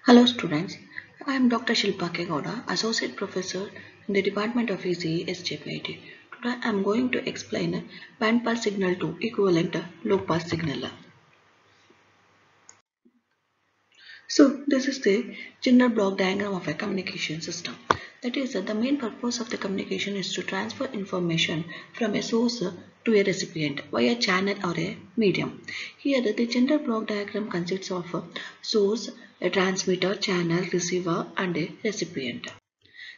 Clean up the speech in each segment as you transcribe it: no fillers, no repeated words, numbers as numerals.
Hello students, I am Dr. Shilpa Kegoda, Associate Professor in the Department of ECE SJBIT. Today I am going to explain band pass signal to equivalent low pass signal. So this is the general block diagram of a communication system. That is, the main purpose of the communication is to transfer information from a source to a recipient via channel or a medium. Here the general block diagram consists of a source, a transmitter, channel, receiver and a recipient.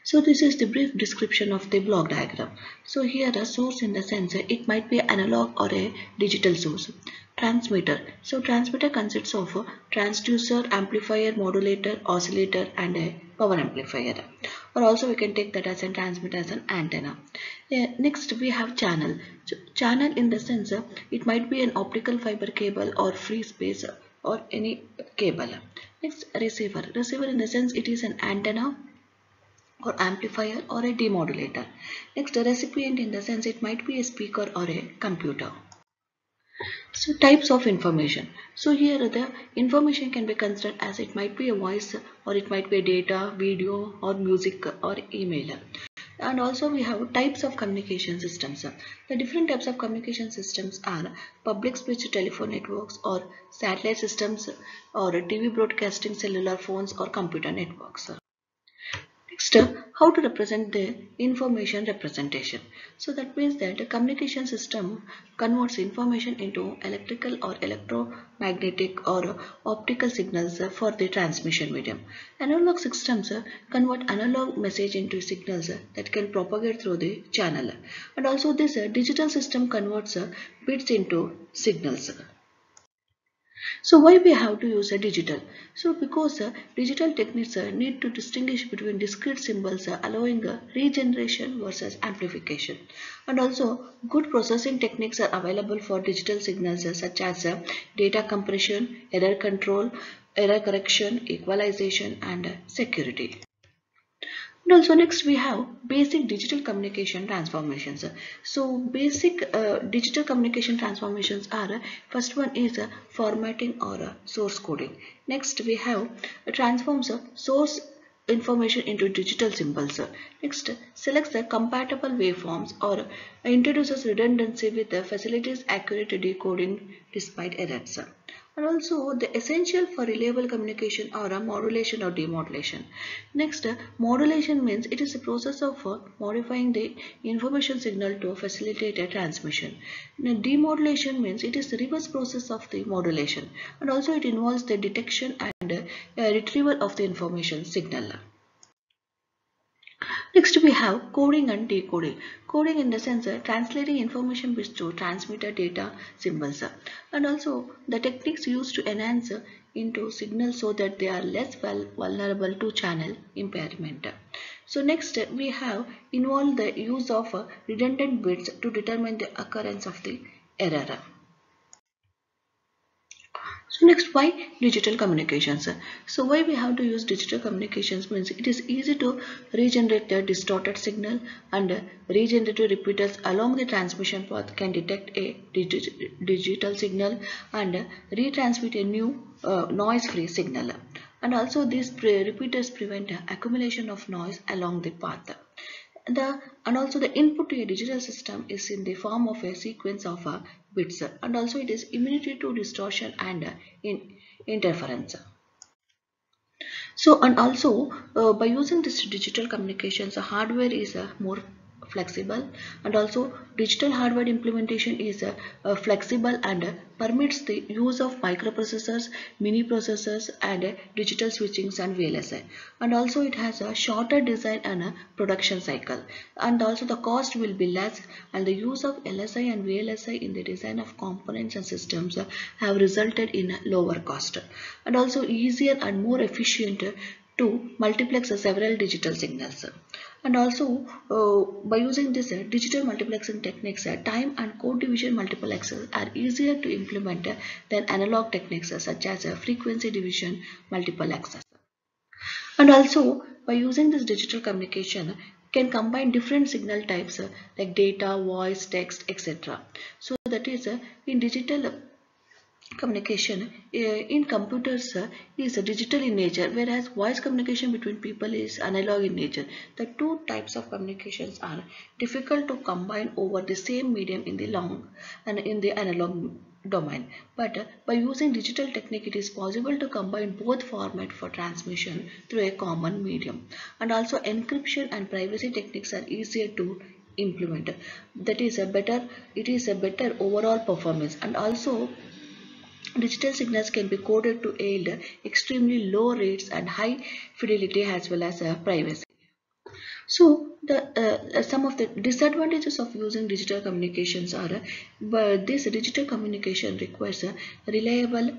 So this is the brief description of the block diagram. So here a source in the sense it might be analog or a digital source. Transmitter. So transmitter consists of a transducer, amplifier, modulator, oscillator and a power amplifier. Or also we can take that as a transmitter as an antenna. Next we have channel. So channel in the sense it might be an optical fiber cable or free space or any cable. Next receiver. Receiver in the sense it is an antenna or amplifier or a demodulator. Next, a recipient in the sense it might be a speaker or a computer. So types of information. So here the information can be considered as it might be a voice or it might be data, video or music or email. And also we have types of communication systems. The different types of communication systems are public switch telephone networks or satellite systems or TV broadcasting cellular phones or computer networks. Next, how to represent the information representation. So that means that a communication system converts information into electrical or electromagnetic or optical signals for the transmission medium. Analog systems convert analog message into signals that can propagate through the channel. And also this digital system converts bits into signals. So why we have to use a digital? So because digital techniques need to distinguish between discrete symbols allowing regeneration versus amplification. And also good processing techniques are available for digital signals such as data compression, error control, error correction, equalization and security. And also next we have basic digital communication transformations. So basic digital communication transformations are first one is formatting or source coding. Next we have transforms source information into digital symbols. Next selects the compatible waveforms or introduces redundancy with the facilities accurate decoding despite errors. And also the essential for reliable communication are a modulation or demodulation. Next, modulation means it is a process of modifying the information signal to facilitate a transmission. Now, demodulation means it is the reverse process of the modulation, and also it involves the detection and retrieval of the information signal. Next we have coding and decoding. Coding in the sense translating information bits to transmitter data symbols. And also the techniques used to enhance into signals so that they are less vulnerable to channel impairment. So next we have involved the use of redundant bits to determine the occurrence of the error. So next, why digital communications? So why we have to use digital communications means it is easy to regenerate the distorted signal, and regenerative repeaters along the transmission path can detect a digital signal and retransmit a new noise-free signal. And also these repeaters prevent accumulation of noise along the path. And also the input to a digital system is in the form of a sequence of bits, and also it is immune to distortion and interference. So and also by using this digital communications, the hardware is more flexible, and also digital hardware implementation is flexible and permits the use of microprocessors, mini processors and digital switchings and VLSI. And also it has a shorter design and a production cycle, and also the cost will be less, and the use of LSI and VLSI in the design of components and systems have resulted in a lower cost, and also easier and more efficient to multiplex several digital signals. And also by using this digital multiplexing techniques, time and code division multiplexers are easier to implement than analog techniques such as frequency division multiplexers. And also by using this digital communication can combine different signal types like data, voice, text, etc. So that is in digital communication in computers is digital in nature, whereas voice communication between people is analog in nature. The two types of communications are difficult to combine over the same medium in the long and in the analog domain. But by using digital technique, it is possible to combine both format for transmission through a common medium. And also encryption and privacy techniques are easier to implement. That is a better, it is a better overall performance. And also digital signals can be coded to yield extremely low rates and high fidelity as well as privacy. So, some of the disadvantages of using digital communications are, but this digital communication requires a reliable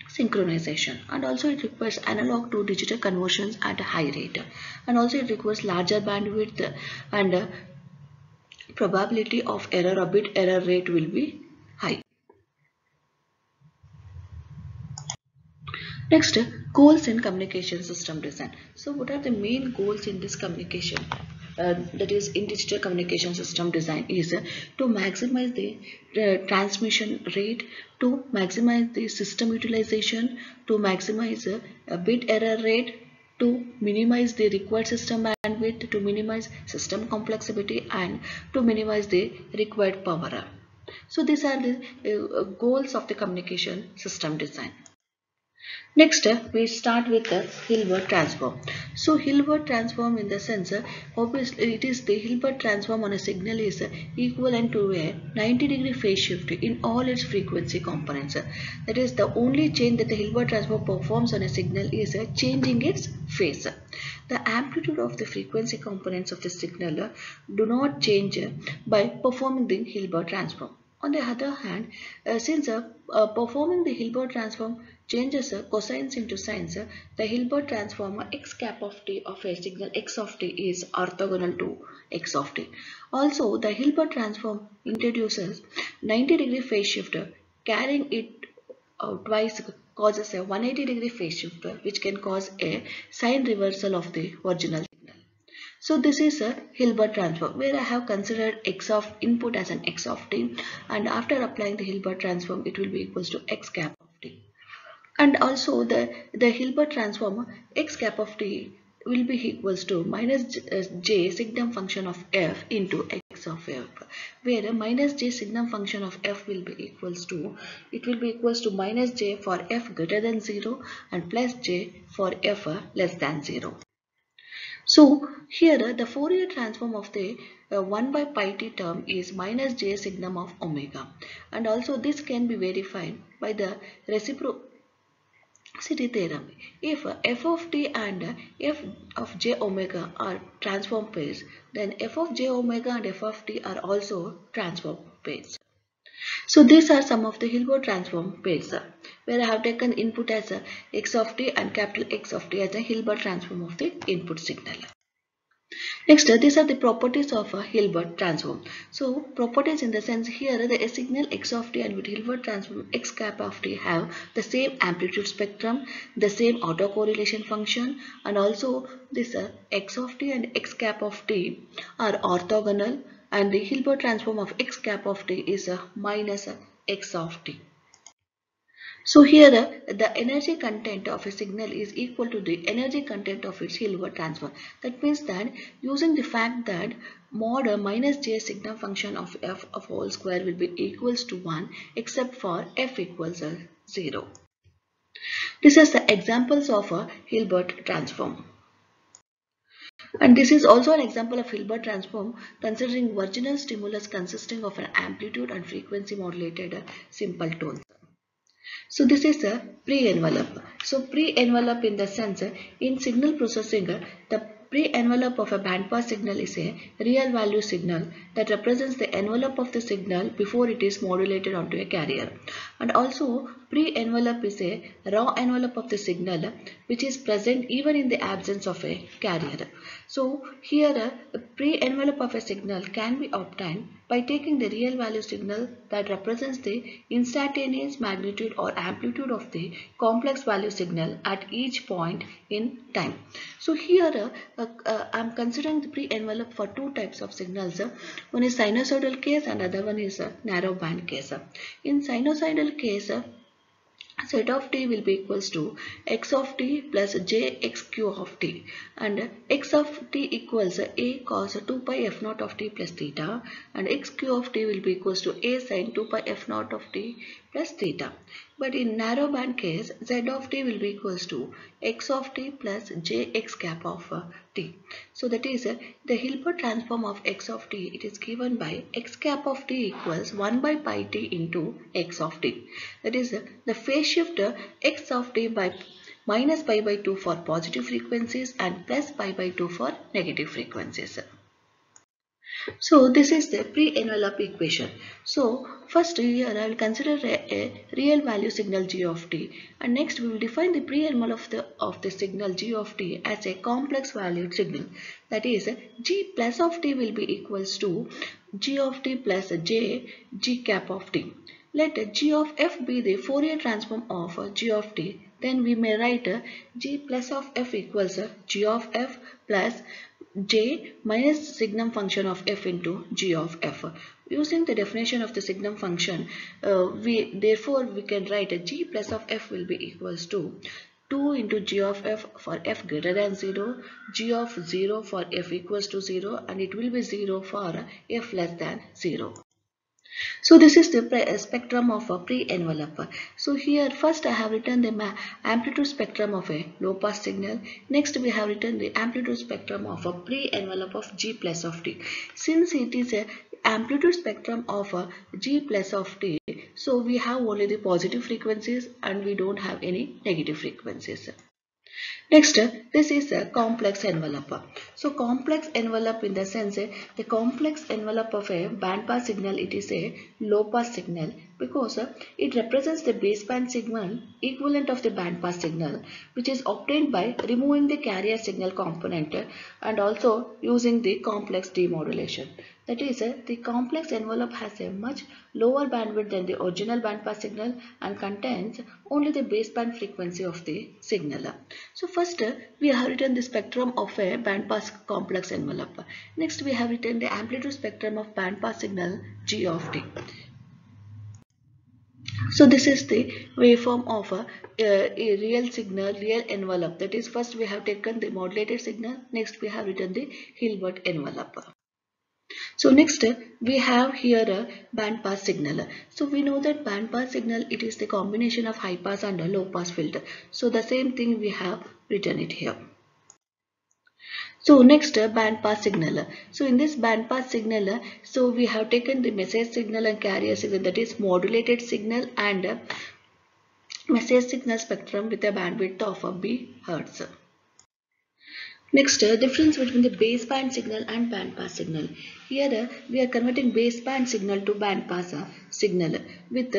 synchronization, and also it requires analog to digital conversions at a high rate, and also it requires larger bandwidth, and probability of error or bit error rate will be high. Next, goals in communication system design. So what are the main goals in this communication? That is in digital communication system design is to maximize the transmission rate, to maximize the system utilization, to maximize bit error rate, to minimize the required system bandwidth, to minimize system complexity, and to minimize the required power. So these are the goals of the communication system design. Next, we start with the Hilbert transform. So Hilbert transform in the sense, obviously it is the Hilbert transform on a signal is equivalent to a 90-degree phase shift in all its frequency components. That is, the only change that the Hilbert transform performs on a signal is changing its phase. The amplitude of the frequency components of the signal do not change by performing the Hilbert transform. On the other hand, since performing the Hilbert transform changes cosines into sines, the Hilbert transform x cap of t of a signal x of t is orthogonal to x of t. Also, the Hilbert transform introduces 90-degree phase shift, carrying it twice causes a 180-degree phase shift, which can cause a sign reversal of the original signal. So this is a Hilbert transform where I have considered x of input as an x of t, and after applying the Hilbert transform it will be equals to x cap of t. And also the Hilbert transform x cap of t will be equals to minus j signum function of f into x of f, where minus j signum function of f will be equals to, it will be equals to minus j for f greater than 0 and plus j for f less than 0. So here the Fourier transform of the 1 by pi t term is minus j signum of omega, and also this can be verified by the reciprocity theorem. If f of t and f of j omega are transform pairs, then f of j omega and f of t are also transform pairs. So these are some of the Hilbert transform pairs, where I have taken input as x of t and capital X of t as a Hilbert transform of the input signal. Next, these are the properties of a Hilbert transform. So properties in the sense here the signal x of t and with Hilbert transform x cap of t have the same amplitude spectrum, the same autocorrelation function, and also this x of t and x cap of t are orthogonal, and the Hilbert transform of x cap of t is minus x of t. So here the energy content of a signal is equal to the energy content of its Hilbert transform. That means that using the fact that mod minus j signum function of f of whole square will be equals to 1 except for f equals 0. This is the examples of a Hilbert transform. And this is also an example of Hilbert transform considering original stimulus consisting of an amplitude and frequency modulated simple tones. So this is a pre-envelope. So pre-envelope in the sense in signal processing, the pre-envelope of a bandpass signal is a real value signal that represents the envelope of the signal before it is modulated onto a carrier. And also pre-envelope is a raw envelope of the signal which is present even in the absence of a carrier. So here a pre-envelope of a signal can be obtained by taking the real value signal that represents the instantaneous magnitude or amplitude of the complex value signal at each point in time. So here I am considering the pre-envelope for two types of signals. One is sinusoidal case and other one is a narrow band case. In sinusoidal case, z of t will be equals to x of t plus jxq of t, and x of t equals a cos 2 pi f naught of t plus theta, and xq of t will be equals to a sin 2 pi f naught of t plus theta. But in narrow band case, z of t will be equals to x of t plus jx cap of t. So that is the Hilbert transform of x of t. It is given by x cap of t equals 1 by pi t into x of t. That is the phase shift x of t by minus pi by 2 for positive frequencies and plus pi by 2 for negative frequencies. So this is the pre-envelope equation. So first here I will consider a real value signal g of t, and next we will define the pre-envelope of the signal g of t as a complex valued signal. That is g plus of t will be equals to g of t plus j g cap of t. Let g of f be the Fourier transform of g of t. Then we may write g plus of f equals g of f plus j minus signum function of f into g of f. Using the definition of the signum function, therefore we can write a g plus of f will be equals to 2 into g of f for f greater than 0, g of 0 for f equals to 0, and it will be 0 for f less than 0. So this is the spectrum of a pre-envelope. So here first I have written the amplitude spectrum of a low pass signal. Next we have written the amplitude spectrum of a pre-envelope of G plus of t. Since it is a amplitude spectrum of a G plus of t, so we have only the positive frequencies and we don't have any negative frequencies. Next, this is a complex envelope. So complex envelope in the sense, the complex envelope of a bandpass signal, it is a low pass signal because it represents the baseband signal equivalent of the bandpass signal, which is obtained by removing the carrier signal component and also using the complex demodulation. That is, the complex envelope has a much lower bandwidth than the original bandpass signal and contains only the baseband frequency of the signal. So first we have written the spectrum of a bandpass complex envelope. Next we have written the amplitude spectrum of bandpass signal G of t. So this is the waveform of a real signal, real envelope. That is, first we have taken the modulated signal. Next we have written the Hilbert envelope. So next we have here a band pass signal. So we know that band pass signal, it is the combination of high pass and a low pass filter. So the same thing we have written it here. So next band pass signal. So in this band pass signal, so we have taken the message signal and carrier signal, that is modulated signal and message signal spectrum with a bandwidth of B hertz. Next, difference between the baseband signal and bandpass signal. Here we are converting baseband signal to bandpass signal with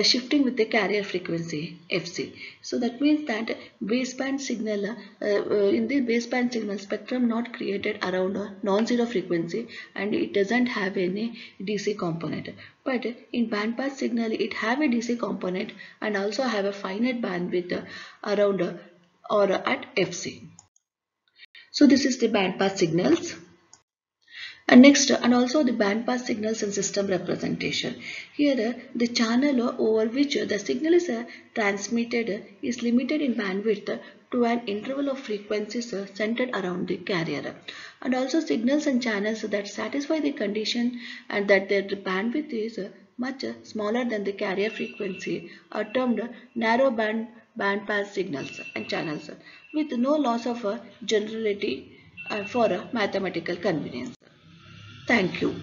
shifting with the carrier frequency Fc. So that means that baseband signal in the baseband signal spectrum not created around a non-zero frequency and it doesn't have any DC component. But in bandpass signal it have a DC component and also have a finite bandwidth around or at Fc. So this is the bandpass signals. And next, and also the bandpass signals and system representation. Here the channel over which the signal is transmitted is limited in bandwidth to an interval of frequencies centered around the carrier. And also signals and channels that satisfy the condition and that their bandwidth is much smaller than the carrier frequency are termed narrow bandpass signals and channels with no loss of generality for mathematical convenience. Thank you.